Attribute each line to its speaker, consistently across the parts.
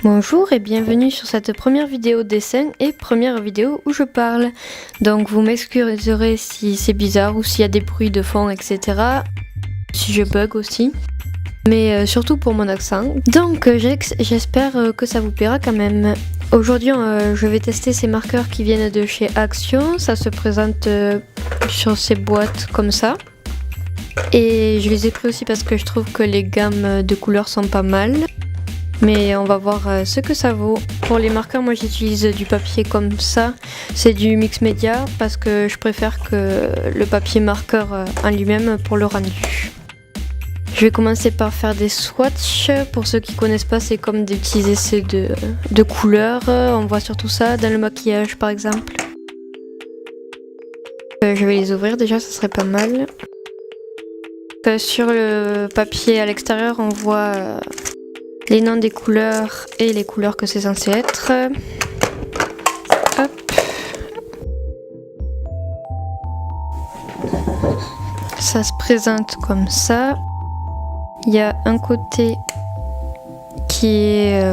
Speaker 1: Bonjour et bienvenue sur cette première vidéo dessin et première vidéo où je parle. Donc vous m'excuserez si c'est bizarre ou s'il y a des bruits de fond, etc. Si je bug aussi. Mais surtout pour mon accent. Donc j'espère que ça vous plaira quand même. Aujourd'hui je vais tester ces marqueurs qui viennent de chez Action. Ça se présente sur ces boîtes comme ça. Et je les ai pris aussi parce que je trouve que les gammes de couleurs sont pas mal. Mais on va voir ce que ça vaut. Pour les marqueurs, moi j'utilise du papier comme ça. C'est du mix média parce que je préfère que le papier marqueur en lui-même pour le rendu. Je vais commencer par faire des swatchs. Pour ceux qui connaissent pas, c'est comme des petits essais de couleurs. On voit surtout ça dans le maquillage par exemple. Je vais les ouvrir déjà, ça serait pas mal. Sur le papier à l'extérieur, on voit les noms des couleurs et les couleurs que c'est censé être. Hop. Ça se présente comme ça. Il y a un côté qui est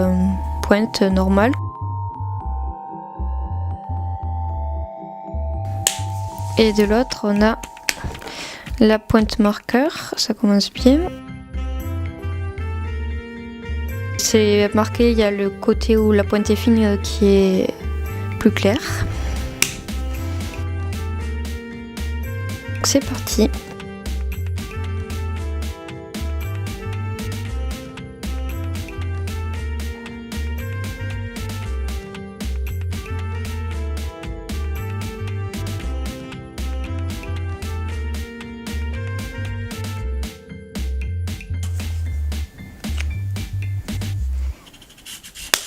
Speaker 1: pointe normale. Et de l'autre, on a la pointe marqueur. Ça commence bien. C'est marqué, il y a le côté où la pointe est fine qui est plus clair. C'est parti.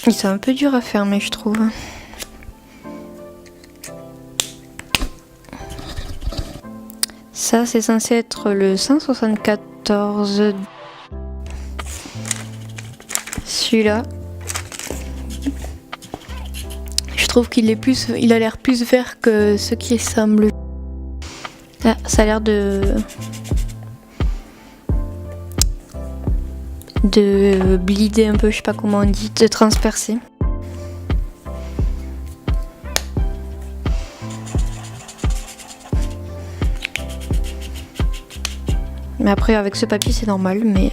Speaker 1: Ils sont un peu durs à fermer, je trouve. Ça, c'est censé être le 174. Celui-là. Je trouve qu'il a l'air plus vert que ce qui semble. Ah, ça a l'air de blider un peu, je sais pas comment on dit, de transpercer. Mais après avec ce papier c'est normal, mais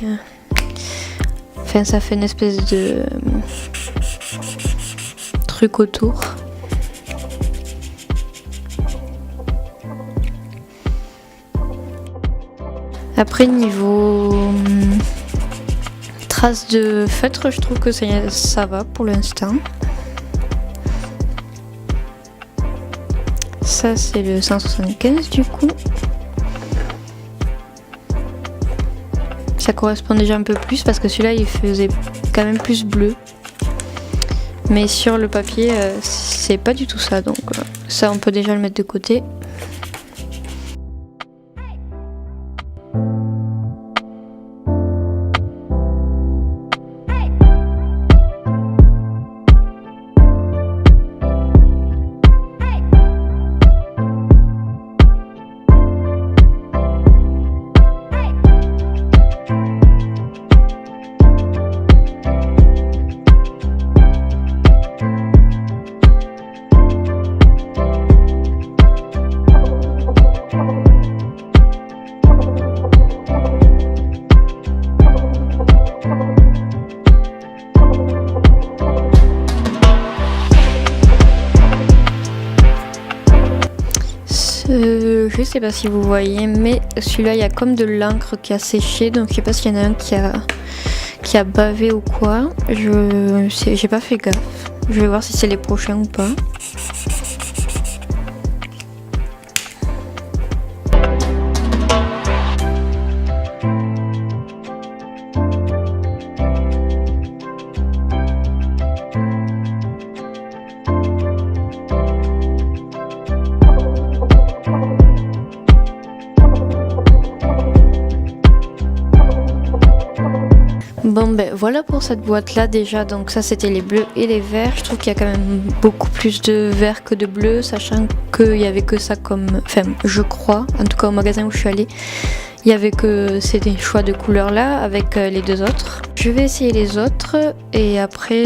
Speaker 1: enfin ça fait une espèce de truc autour. Après niveau traces de feutre, je trouve que ça va pour l'instant. Ça c'est le 175 du coup. Ça correspond déjà un peu plus parce que celui-là il faisait quand même plus bleu. Mais sur le papier c'est pas du tout ça, donc ça on peut déjà le mettre de côté. Je sais pas si vous voyez, mais celui-là il y a comme de l'encre qui a séché, donc je sais pas s'il y en a un qui a bavé ou quoi. J'ai pas fait gaffe. Je vais voir si c'est les prochains ou pas. Bon ben voilà pour cette boîte là déjà, donc ça c'était les bleus et les verts. Je trouve qu'il y a quand même beaucoup plus de verts que de bleus, sachant qu'il y avait que ça comme, enfin je crois, en tout cas au magasin où je suis allée, Il y avait que ces choix de couleurs là avec les deux autres. Je vais essayer les autres et après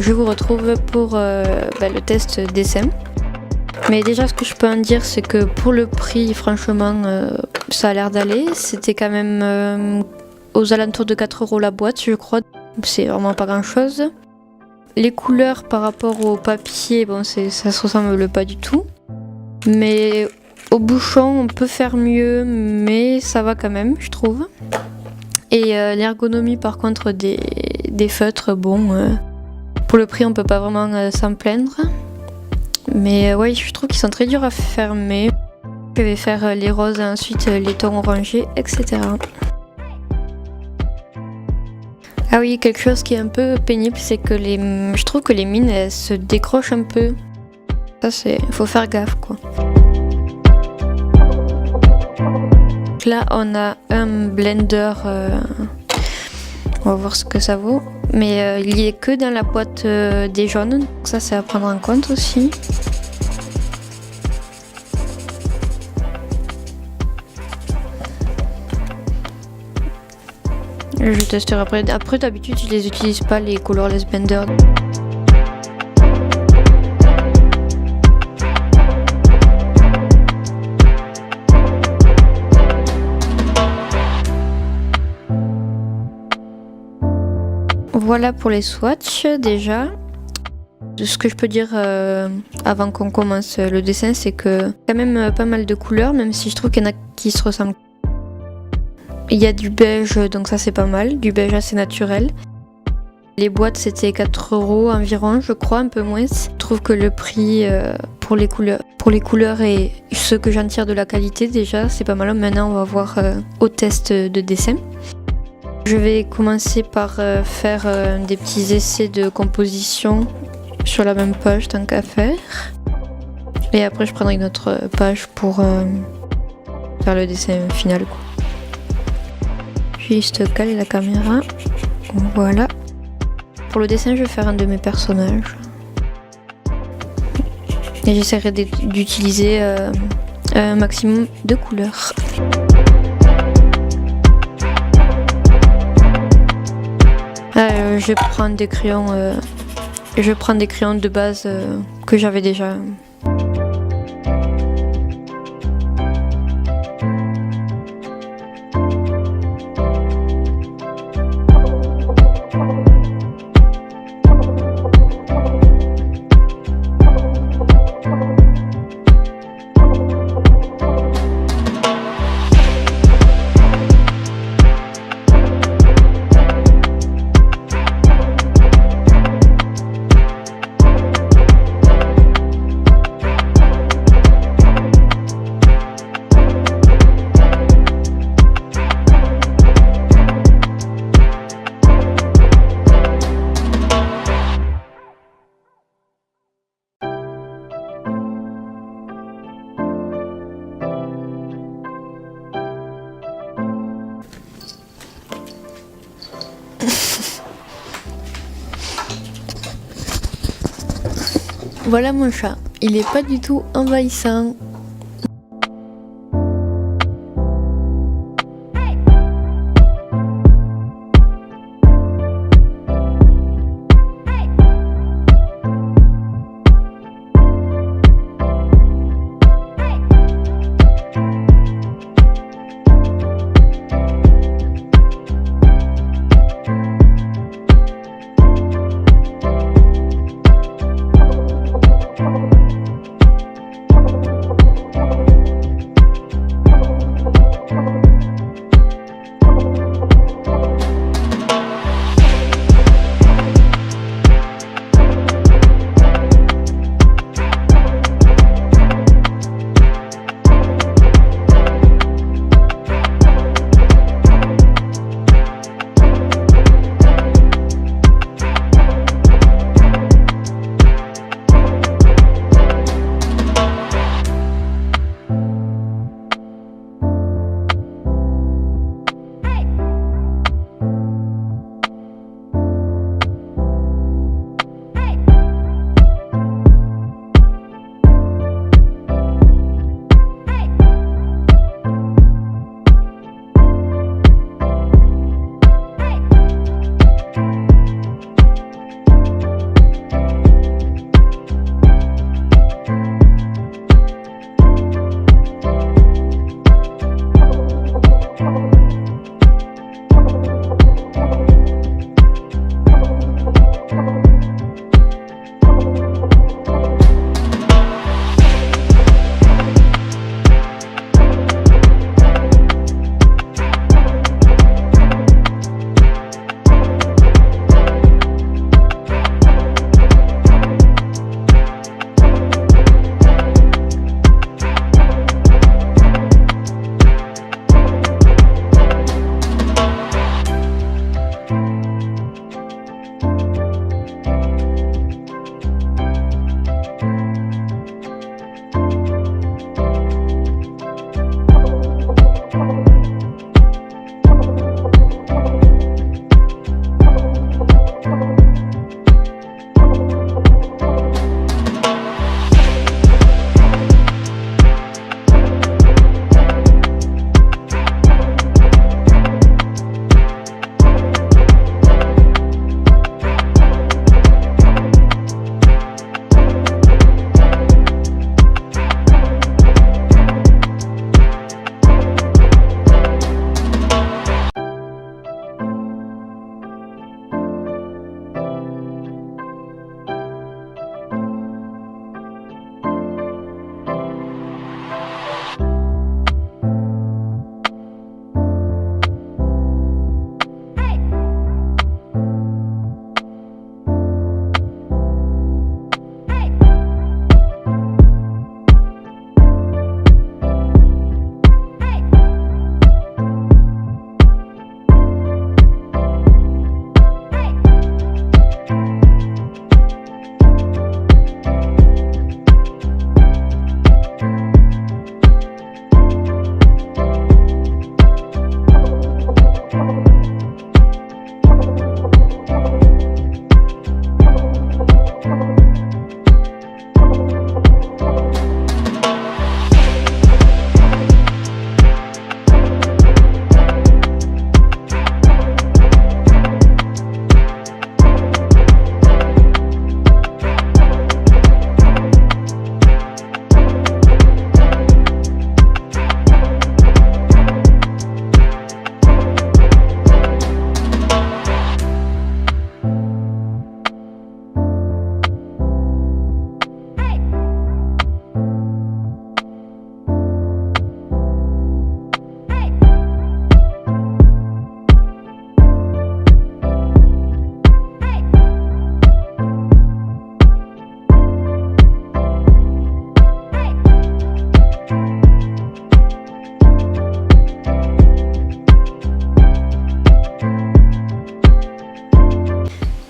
Speaker 1: je vous retrouve pour le test dessin. Mais déjà ce que je peux en dire c'est que pour le prix franchement ça a l'air d'aller. C'était quand même aux alentours de 4 € la boîte je crois. C'est vraiment pas grand chose. Les couleurs par rapport au papier, bon ça se ressemble pas du tout. Mais au bouchon on peut faire mieux mais ça va quand même je trouve. Et l'ergonomie par contre des feutres, bon pour le prix on peut pas vraiment s'en plaindre. Mais ouais je trouve qu'ils sont très durs à fermer. Je vais faire les roses et ensuite les tons orangés etc. Ah oui, quelque chose qui est un peu pénible, c'est que je trouve que les mines elles se décrochent un peu. Ça faut faire gaffe quoi. Donc là on a un blender, on va voir ce que ça vaut. Mais il y est que dans la boîte des jaunes, donc ça c'est à prendre en compte aussi. Je testerai après. Après d'habitude je les utilise pas les colorless blender. Voilà pour les swatchs déjà. Ce que je peux dire avant qu'on commence le dessin, c'est que quand même pas mal de couleurs, même si je trouve qu'il y en a qui se ressemblent. Il y a du beige, donc ça c'est pas mal, du beige assez naturel. Les boîtes c'était 4 € environ, je crois, un peu moins. Je trouve que le prix pour les couleurs et ce que j'en tire de la qualité déjà, c'est pas mal. Maintenant on va voir au test de dessin. Je vais commencer par faire des petits essais de composition sur la même page tant qu'à faire. Et après je prendrai une autre page pour faire le dessin final quoi. Juste caler la caméra. Voilà. Pour le dessin, je vais faire un de mes personnages. Et j'essaierai d'utiliser un maximum de couleurs. Je prends des crayons. Je prends des crayons de base que j'avais déjà. Voilà mon chat, il est pas du tout envahissant.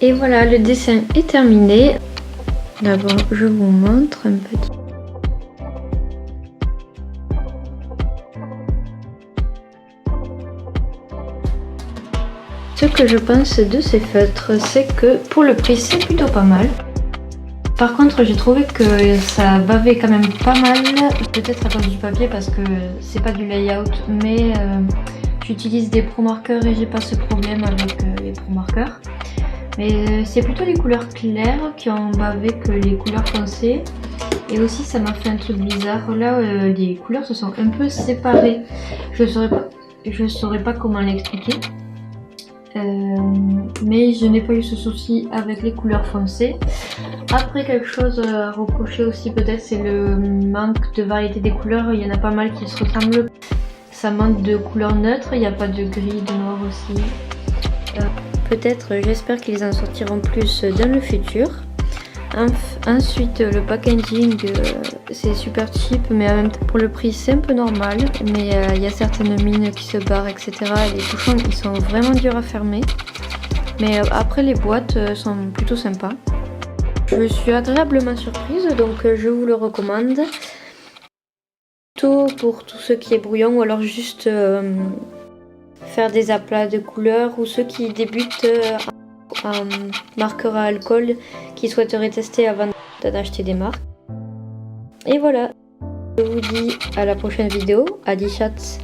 Speaker 1: Et voilà, le dessin est terminé. D'abord, je vous montre un petit. Ce que je pense de ces feutres, c'est que pour le prix, c'est plutôt pas mal. Par contre, j'ai trouvé que ça bavait quand même pas mal, peut-être à cause du papier parce que c'est pas du layout, mais j'utilise des pro marqueurs et j'ai pas ce problème avec les pro marqueurs. Mais c'est plutôt les couleurs claires qui ont bavé que les couleurs foncées. Et aussi ça m'a fait un truc bizarre, là les couleurs se sont un peu séparées. Je saurais pas comment l'expliquer. Mais je n'ai pas eu ce souci avec les couleurs foncées. Après, quelque chose à reprocher aussi peut-être, c'est le manque de variété des couleurs. Il y en a pas mal qui se ressemblent. Ça manque de couleurs neutres, il n'y a pas de gris, de noir aussi. Peut-être, j'espère qu'ils en sortiront plus dans le futur. Ensuite, le packaging, c'est super cheap, mais en même temps pour le prix c'est un peu normal. Mais il y a certaines mines qui se barrent, etc. Et les bouchons ils sont vraiment durs à fermer. Mais après les boîtes sont plutôt sympas. Je suis agréablement surprise, donc je vous le recommande. Plutôt pour tout ce qui est brouillon ou alors juste faire des aplats de couleurs, ou ceux qui débutent un marqueur à alcool qui souhaiteraient tester avant d'acheter des marques. Et voilà, je vous dis à la prochaine vidéo. Adi chats.